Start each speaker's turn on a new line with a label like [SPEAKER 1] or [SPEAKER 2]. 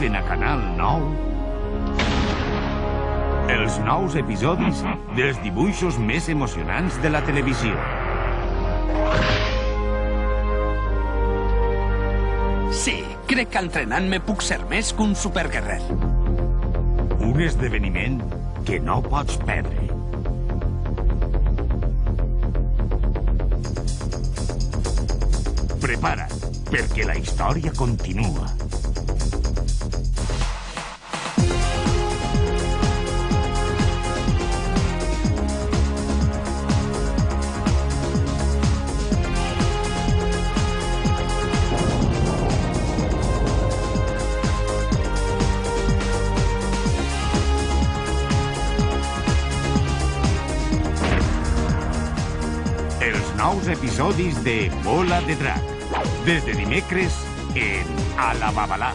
[SPEAKER 1] arriben a Canal 9 els nous episodis dels dibuixos més emocionants de la televisió.
[SPEAKER 2] Sí, crec que entrenant-me puc ser més que un superguerrer.
[SPEAKER 1] Un esdeveniment que no pots perdre. Prepara't, perquè la història continua. Els nous episodis de Bola de Drac. Des de dimecres en A la Babalà.